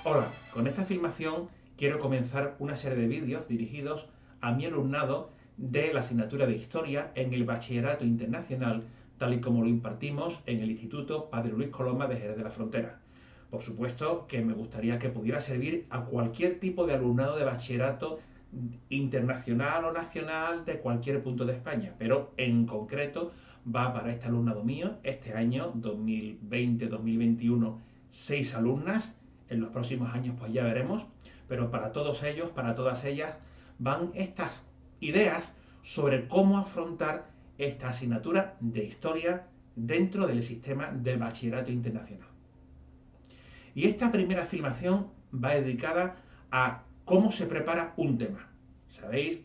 Hola, con esta filmación quiero comenzar una serie de vídeos dirigidos a mi alumnado de la asignatura de Historia en el Bachillerato Internacional, tal y como lo impartimos en el Instituto Padre Luis Coloma de Jerez de la Frontera. Por supuesto que me gustaría que pudiera servir a cualquier tipo de alumnado de bachillerato internacional o nacional de cualquier punto de España, pero en concreto va para este alumnado mío, este año 2020-2021, 6 alumnas. En los próximos años pues ya veremos, pero para todos ellos, para todas ellas, van estas ideas sobre cómo afrontar esta asignatura de historia dentro del sistema del bachillerato internacional. Y esta primera filmación va dedicada a cómo se prepara un tema. Sabéis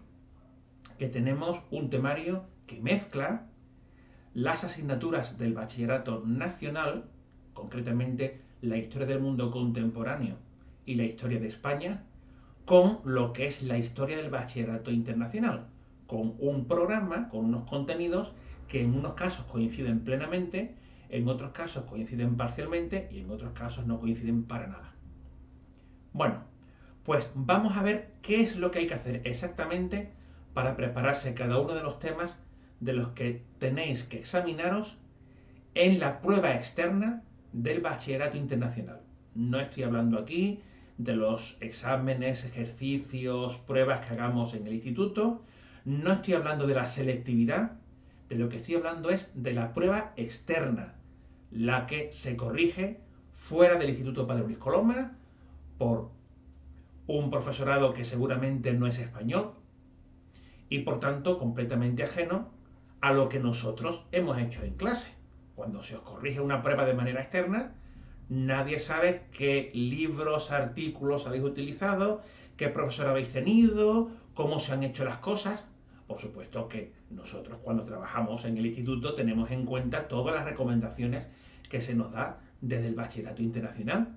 que tenemos un temario que mezcla las asignaturas del bachillerato nacional, concretamente la historia del mundo contemporáneo y la historia de España, con lo que es la historia del bachillerato internacional, con un programa, con unos contenidos que en unos casos coinciden plenamente, en otros casos coinciden parcialmente y en otros casos no coinciden para nada. Bueno, pues vamos a ver qué es lo que hay que hacer exactamente para prepararse cada uno de los temas de los que tenéis que examinaros en la prueba externa del bachillerato internacional. No estoy hablando aquí de los exámenes, ejercicios, pruebas que hagamos en el instituto. No estoy hablando de la selectividad. De lo que estoy hablando es de la prueba externa, la que se corrige fuera del Instituto Padre Luis Coloma por un profesorado que seguramente no es español y por tanto completamente ajeno a lo que nosotros hemos hecho en clase. Cuando se os corrige una prueba de manera externa, nadie sabe qué libros, artículos habéis utilizado, qué profesor habéis tenido, cómo se han hecho las cosas. Por supuesto que nosotros cuando trabajamos en el instituto tenemos en cuenta todas las recomendaciones que se nos da desde el bachillerato internacional,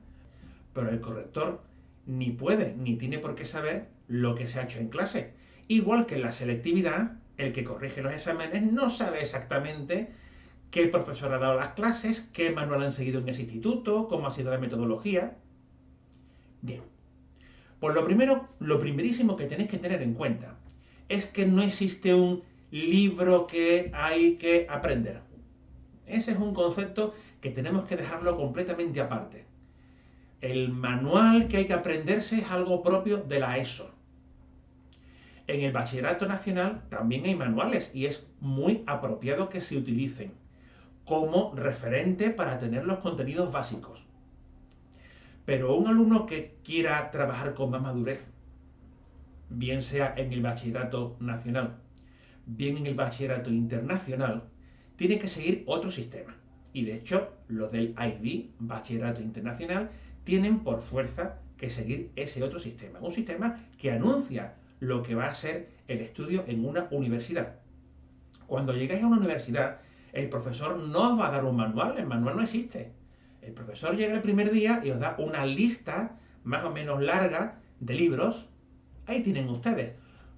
pero el corrector ni puede ni tiene por qué saber lo que se ha hecho en clase. Igual que en la selectividad, el que corrige los exámenes no sabe exactamente qué profesor ha dado las clases, qué manual han seguido en ese instituto, cómo ha sido la metodología. Bien, pues lo primerísimo que tenéis que tener en cuenta es que no existe un libro que hay que aprender. Ese es un concepto que tenemos que dejarlo completamente aparte. El manual que hay que aprenderse es algo propio de la ESO. En el bachillerato nacional también hay manuales y es muy apropiado que se utilicen como referente para tener los contenidos básicos. Pero un alumno que quiera trabajar con más madurez, bien sea en el bachillerato nacional, bien en el bachillerato internacional, tiene que seguir otro sistema. Y de hecho, los del IB, Bachillerato Internacional, tienen por fuerza que seguir ese otro sistema. Un sistema que anuncia lo que va a ser el estudio en una universidad. Cuando llegáis a una universidad, el profesor no os va a dar un manual, el manual no existe. El profesor llega el primer día y os da una lista más o menos larga de libros. Ahí tienen ustedes.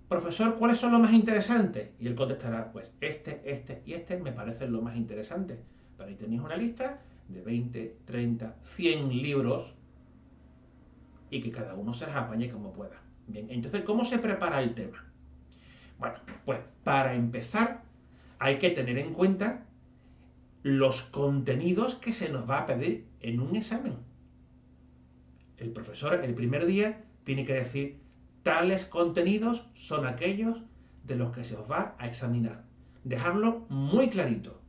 Profesor, ¿cuáles son los más interesantes? Y él contestará, pues este y este me parecen los más interesantes. Pero ahí tenéis una lista de 20, 30, 100 libros y que cada uno se las apañe como pueda. Bien, entonces, ¿cómo se prepara el tema? Bueno, pues para empezar hay que tener en cuenta los contenidos que se nos va a pedir en un examen. El profesor el primer día tiene que decir tales contenidos son aquellos de los que se os va a examinar. Dejarlo muy clarito.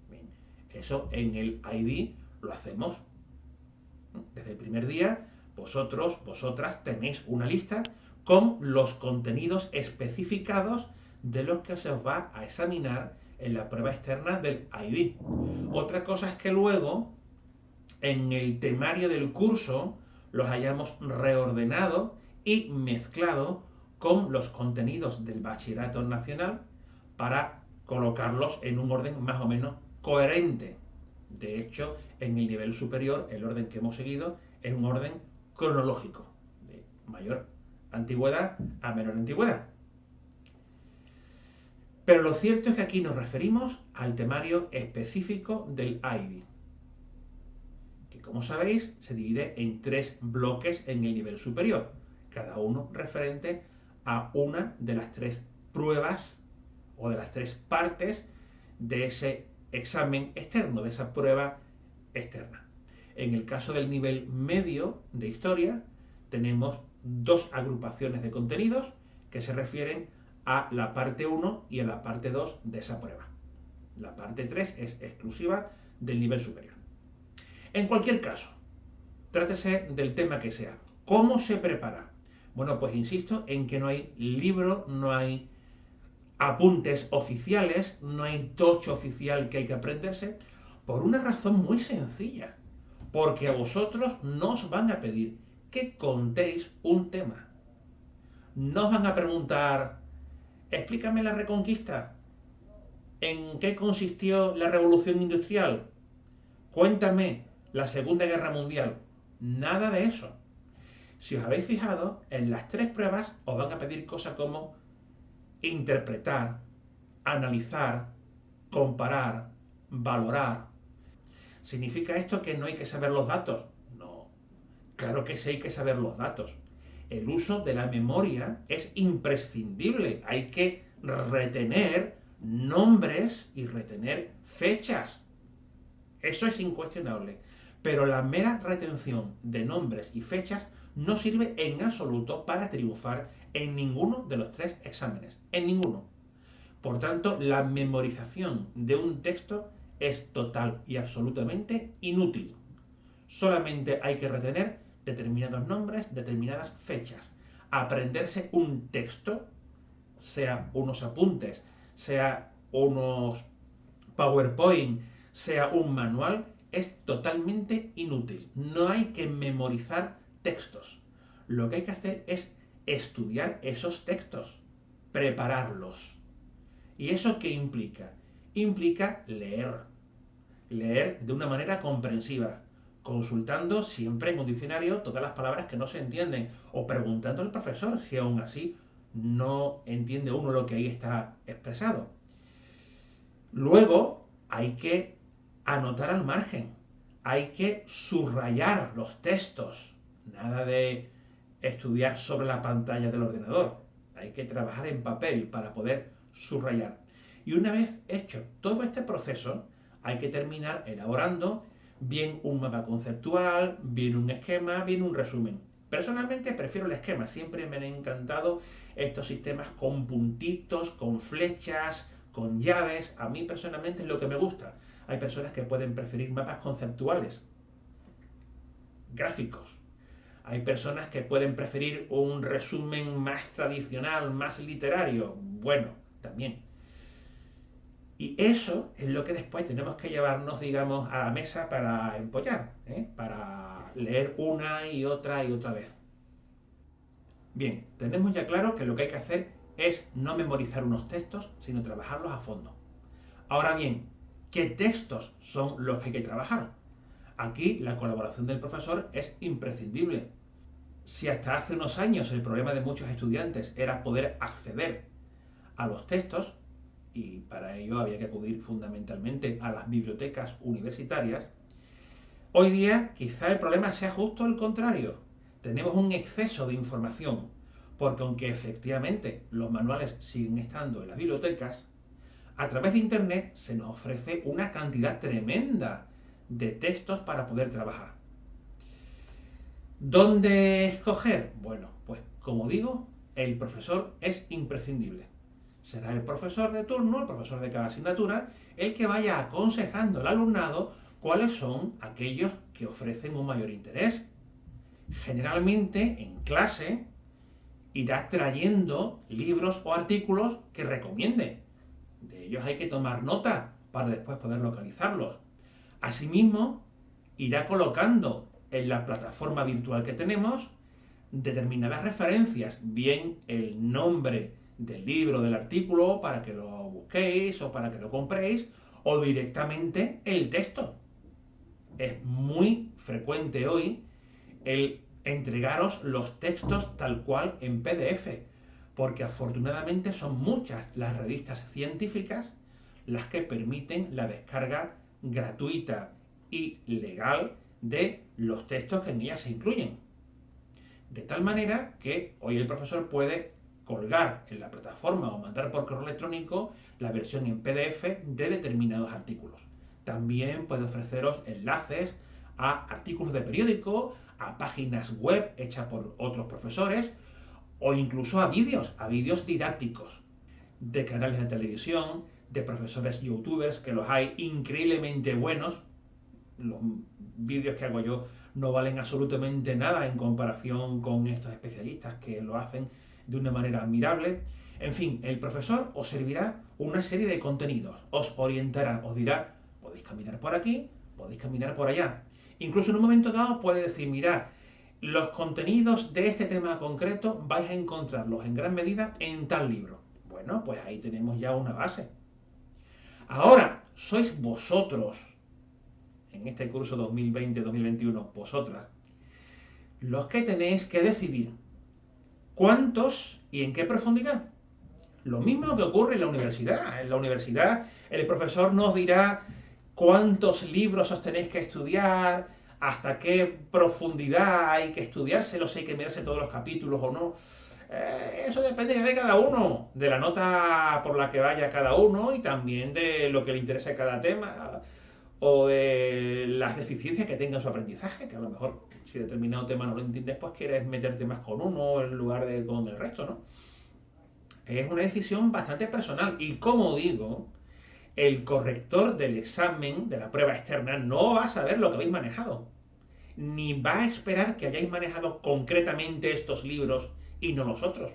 Bien, eso en el IB lo hacemos. Desde el primer día, vosotras tenéis una lista con los contenidos especificados de los que se os va a examinar en la prueba externa del IB. Otra cosa es que luego, en el temario del curso, los hayamos reordenado y mezclado con los contenidos del bachillerato nacional para colocarlos en un orden más o menos coherente. De hecho, en el nivel superior, el orden que hemos seguido es un orden cronológico, de mayor antigüedad a menor antigüedad. Pero lo cierto es que aquí nos referimos al temario específico del IB, que como sabéis se divide en 3 bloques en el nivel superior, cada uno referente a una de las 3 pruebas o de las 3 partes de ese examen externo, de esa prueba externa. En el caso del nivel medio de historia, tenemos 2 agrupaciones de contenidos que se refieren a la parte 1 y a la parte 2 de esa prueba. La parte 3 es exclusiva del nivel superior. En cualquier caso, trátese del tema que sea. ¿Cómo se prepara? Bueno, pues insisto en que no hay libro, no hay apuntes oficiales, no hay tocho oficial que hay que aprenderse, por una razón muy sencilla. Porque a vosotros no os van a pedir que contéis un tema. No os van a preguntar, explícame la Reconquista, ¿en qué consistió la Revolución Industrial? Cuéntame la Segunda Guerra Mundial. Nada de eso. Si os habéis fijado, en las 3 pruebas os van a pedir cosas como interpretar, analizar, comparar, valorar. ¿Significa esto que no hay que saber los datos? No. Claro que sí hay que saber los datos. El uso de la memoria es imprescindible. Hay que retener nombres y retener fechas. Eso es incuestionable. Pero la mera retención de nombres y fechas no sirve en absoluto para triunfar en ninguno de los 3 exámenes. En ninguno. Por tanto, la memorización de un texto es total y absolutamente inútil. Solamente hay que retener determinados nombres, determinadas fechas. Aprenderse un texto, sea unos apuntes, sea unos PowerPoint, sea un manual, es totalmente inútil. No hay que memorizar textos. Lo que hay que hacer es estudiar esos textos, prepararlos. ¿Y eso qué implica? Implica leer. Leer de una manera comprensiva, consultando siempre en un diccionario todas las palabras que no se entienden o preguntando al profesor si aún así no entiende uno lo que ahí está expresado. Luego hay que anotar al margen, hay que subrayar los textos, nada de estudiar sobre la pantalla del ordenador, hay que trabajar en papel para poder subrayar. Y una vez hecho todo este proceso, hay que terminar elaborando bien un mapa conceptual, bien un esquema, bien un resumen. Personalmente prefiero el esquema, siempre me han encantado estos sistemas con puntitos, con flechas, con llaves. A mí personalmente es lo que me gusta. Hay personas que pueden preferir mapas conceptuales, gráficos. Hay personas que pueden preferir un resumen más tradicional, más literario. Bueno, también. Y eso es lo que después tenemos que llevarnos, digamos, a la mesa para empollar, para leer una y otra vez. Bien, tenemos ya claro que lo que hay que hacer es no memorizar unos textos, sino trabajarlos a fondo. Ahora bien, ¿qué textos son los que hay que trabajar? Aquí la colaboración del profesor es imprescindible. Si hasta hace unos años el problema de muchos estudiantes era poder acceder a los textos, y para ello había que acudir fundamentalmente a las bibliotecas universitarias, hoy día quizá el problema sea justo el contrario. Tenemos un exceso de información, porque aunque efectivamente los manuales siguen estando en las bibliotecas, a través de Internet se nos ofrece una cantidad tremenda de textos para poder trabajar. ¿Dónde escoger? Bueno, pues como digo, el profesor es imprescindible. Será el profesor de turno, el profesor de cada asignatura, el que vaya aconsejando al alumnado cuáles son aquellos que ofrecen un mayor interés. Generalmente, en clase, irá trayendo libros o artículos que recomiende. De ellos hay que tomar nota para después poder localizarlos. Asimismo, irá colocando en la plataforma virtual que tenemos determinadas referencias, bien el nombre del libro, del artículo, para que lo busquéis o para que lo compréis, o directamente el texto. Es muy frecuente hoy el entregaros los textos tal cual en PDF, porque afortunadamente son muchas las revistas científicas las que permiten la descarga gratuita y legal de los textos que en ellas se incluyen. De tal manera que hoy el profesor puede colgar en la plataforma o mandar por correo electrónico la versión en PDF de determinados artículos. También puede ofreceros enlaces a artículos de periódico, a páginas web hechas por otros profesores o incluso a vídeos didácticos de canales de televisión, de profesores youtubers, que los hay increíblemente buenos. Los vídeos que hago yo no valen absolutamente nada en comparación con estos especialistas que lo hacen de una manera admirable. En fin, el profesor os servirá una serie de contenidos, os orientará, os dirá, podéis caminar por aquí, podéis caminar por allá. Incluso en un momento dado puede decir, mirad, los contenidos de este tema concreto vais a encontrarlos en gran medida en tal libro. Bueno, pues ahí tenemos ya una base. Ahora, sois vosotros, en este curso 2020-2021, vosotras, los que tenéis que decidir cuántos y en qué profundidad. Lo mismo que ocurre en la universidad. En la universidad el profesor nos dirá cuántos libros os tenéis que estudiar, hasta qué profundidad hay que estudiárselos, si hay que mirarse todos los capítulos o no. Eso depende de cada uno, de la nota por la que vaya cada uno y también de lo que le interese a cada tema o de las deficiencias que tenga en su aprendizaje, que a lo mejor si determinado tema no lo entiendes, pues quieres meterte más con uno en lugar de con el resto, ¿no? Es una decisión bastante personal y, como digo, el corrector del examen, de la prueba externa, no va a saber lo que habéis manejado, ni va a esperar que hayáis manejado concretamente estos libros y no los otros.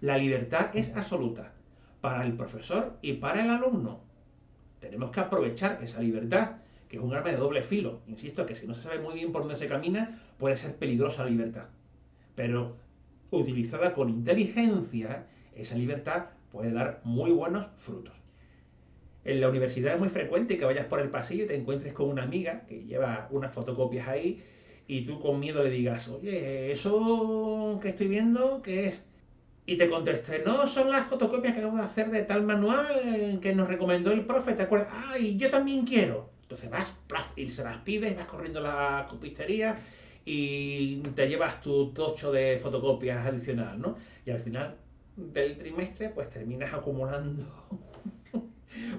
La libertad es absoluta para el profesor y para el alumno. Tenemos que aprovechar esa libertad, que es un arma de doble filo. Insisto que si no se sabe muy bien por dónde se camina, puede ser peligrosa la libertad. Pero utilizada con inteligencia, esa libertad puede dar muy buenos frutos. En la universidad es muy frecuente que vayas por el pasillo y te encuentres con una amiga que lleva unas fotocopias ahí y tú con miedo le digas, oye, ¿eso que estoy viendo qué es? Y te contesté, no, son las fotocopias que acabo de hacer de tal manual que nos recomendó el profe, ¿te acuerdas? ¡Ay, yo también quiero! Entonces vas, plaf, y se las pides, vas corriendo a la copistería y te llevas tu tocho de fotocopias adicional, ¿no? Y al final del trimestre, pues terminas acumulando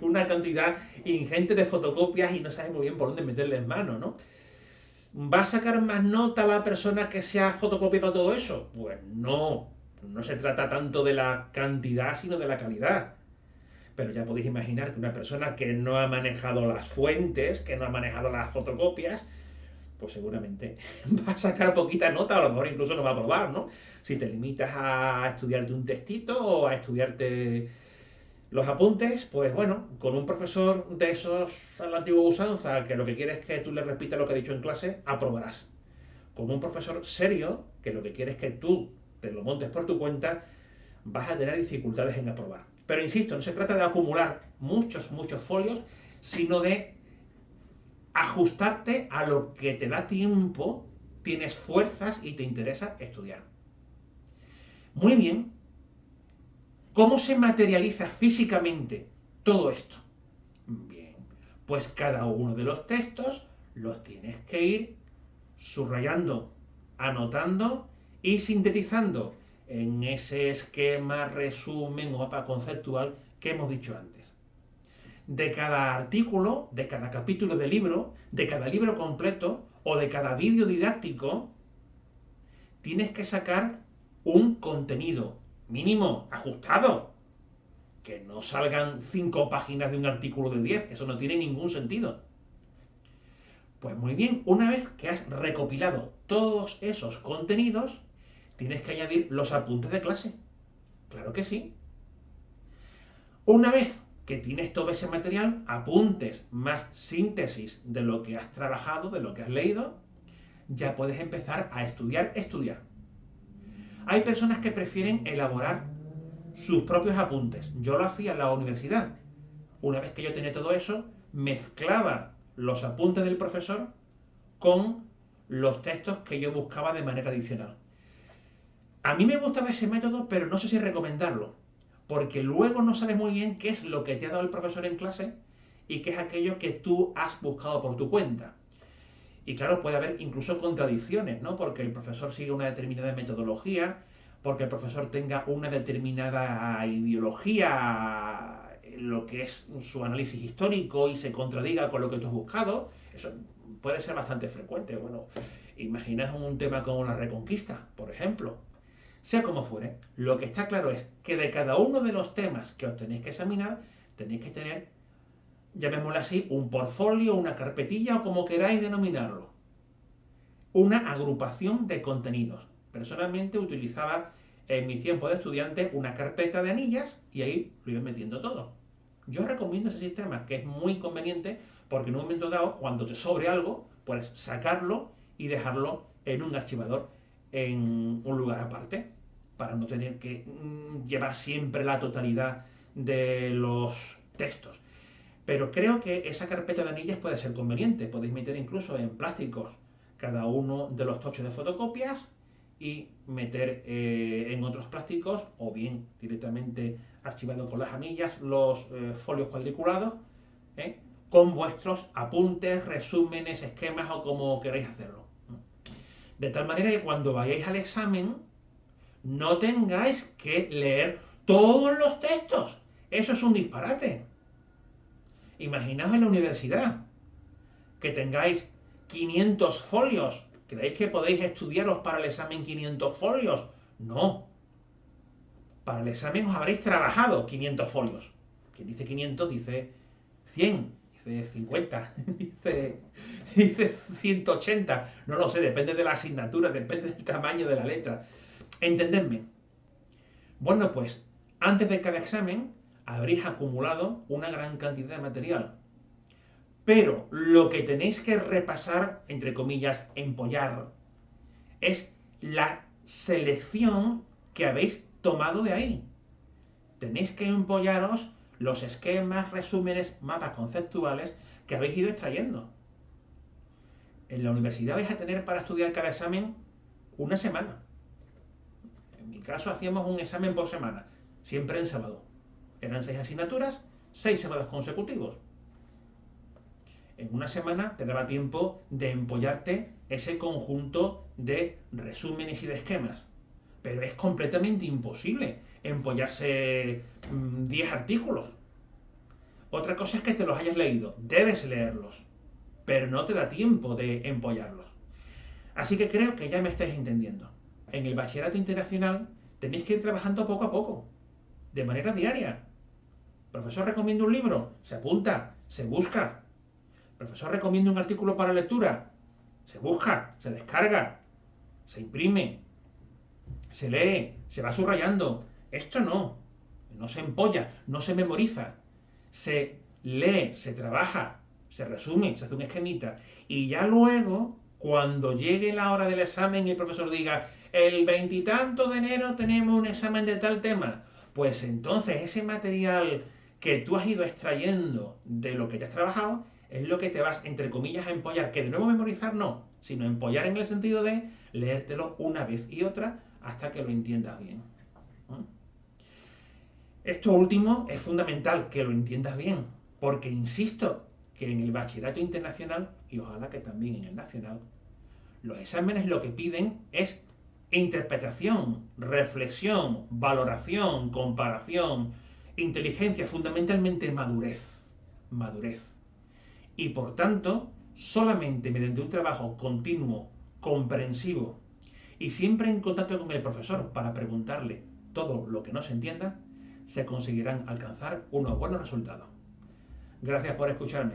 una cantidad ingente de fotocopias y no sabes muy bien por dónde meterle en mano, ¿no? ¿Va a sacar más nota la persona que se ha fotocopiado todo eso? Pues no, no se trata tanto de la cantidad, sino de la calidad. Pero ya podéis imaginar que una persona que no ha manejado las fuentes, que no ha manejado las fotocopias, pues seguramente va a sacar poquita nota, a lo mejor incluso no va a aprobar, ¿no? Si te limitas a estudiarte un textito o a estudiarte los apuntes, pues bueno, con un profesor de esos a la antigua usanza, que lo que quiere es que tú le repitas lo que ha dicho en clase, aprobarás. Con un profesor serio, que lo que quiere es que tú te lo montes por tu cuenta, vas a tener dificultades en aprobar. Pero insisto, no se trata de acumular muchos folios, sino de ajustarte a lo que te da tiempo, tienes fuerzas y te interesa estudiar. Muy bien. ¿Cómo se materializa físicamente todo esto? Bien, pues cada uno de los textos los tienes que ir subrayando, anotando y sintetizando en ese esquema, resumen o mapa conceptual que hemos dicho antes. De cada artículo, de cada capítulo de libro, de cada libro completo o de cada vídeo didáctico, tienes que sacar un contenido mínimo, ajustado. Que no salgan 5 páginas de un artículo de 10, eso no tiene ningún sentido. Pues muy bien, una vez que has recopilado todos esos contenidos, tienes que añadir los apuntes de clase. Claro que sí. Una vez que tienes todo ese material, apuntes más síntesis de lo que has trabajado, de lo que has leído, ya puedes empezar a estudiar. Hay personas que prefieren elaborar sus propios apuntes. Yo lo hacía en la universidad. Una vez que yo tenía todo eso, mezclaba los apuntes del profesor con los textos que yo buscaba de manera adicional. A mí me gustaba ese método, pero no sé si recomendarlo, porque luego no sabes muy bien qué es lo que te ha dado el profesor en clase y qué es aquello que tú has buscado por tu cuenta. Y claro, puede haber incluso contradicciones, ¿no? Porque el profesor sigue una determinada metodología, porque el profesor tenga una determinada ideología en lo que es su análisis histórico y se contradiga con lo que tú has buscado. Eso puede ser bastante frecuente. Bueno, imaginas un tema como la Reconquista, por ejemplo. Sea como fuere, lo que está claro es que de cada uno de los temas que os tenéis que examinar, tenéis que tener, llamémoslo así, un portfolio, una carpetilla o como queráis denominarlo. Una agrupación de contenidos. Personalmente utilizaba en mi tiempo de estudiante una carpeta de anillas y ahí lo iba metiendo todo. Yo recomiendo ese sistema, que es muy conveniente porque en un momento dado, cuando te sobre algo, puedes sacarlo y dejarlo en un archivador en un lugar aparte, para no tener que llevar siempre la totalidad de los textos. Pero creo que esa carpeta de anillas puede ser conveniente. Podéis meter incluso en plásticos cada uno de los tochos de fotocopias y meter en otros plásticos o bien directamente archivado con las anillas los folios cuadriculados ¿eh? Con vuestros apuntes, resúmenes, esquemas o como queráis hacerlo. De tal manera que cuando vayáis al examen no tengáis que leer todos los textos. Eso es un disparate. Imaginaos en la universidad que tengáis 500 folios. ¿Creéis que podéis estudiaros para el examen 500 folios? No. Para el examen os habréis trabajado 500 folios. Quien dice 500 dice 100, dice 50, dice 180. No lo sé, depende de la asignatura, depende del tamaño de la letra. ¿Entendedme? Bueno, pues antes de cada examen habréis acumulado una gran cantidad de material. Pero lo que tenéis que repasar, entre comillas, empollar, es la selección que habéis tomado de ahí. Tenéis que empollaros los esquemas, resúmenes, mapas conceptuales que habéis ido extrayendo. En la universidad vais a tener para estudiar cada examen una semana. En mi caso hacíamos un examen por semana, siempre en sábado. Eran 6 asignaturas, 6 sábados consecutivos. En una semana te daba tiempo de empollarte ese conjunto de resúmenes y de esquemas. Pero es completamente imposible empollarse 10 artículos. Otra cosa es que te los hayas leído, debes leerlos, pero no te da tiempo de empollarlos. Así que creo que ya me estáis entendiendo. En el bachillerato internacional tenéis que ir trabajando poco a poco, de manera diaria. Profesor recomienda un libro, se apunta, se busca. Profesor recomienda un artículo para lectura, se busca, se descarga, se imprime, se lee, se va subrayando. Esto no se empolla, no se memoriza. Se lee, se trabaja, se resume, se hace un esquemita. Y ya luego, cuando llegue la hora del examen y el profesor diga, el 20 y tanto de enero tenemos un examen de tal tema, pues entonces ese material que tú has ido extrayendo de lo que ya has trabajado, es lo que te vas, entre comillas, a empollar. Que de nuevo memorizar no, sino empollar en el sentido de leértelo una vez y otra hasta que lo entiendas bien. Esto último es fundamental, que lo entiendas bien, porque insisto que en el bachillerato internacional, y ojalá que también en el nacional, los exámenes lo que piden es interpretación, reflexión, valoración, comparación, inteligencia, fundamentalmente madurez. Madurez. Y por tanto, solamente mediante un trabajo continuo, comprensivo y siempre en contacto con el profesor para preguntarle todo lo que no se entienda, se conseguirán alcanzar unos buenos resultados. Gracias por escucharme.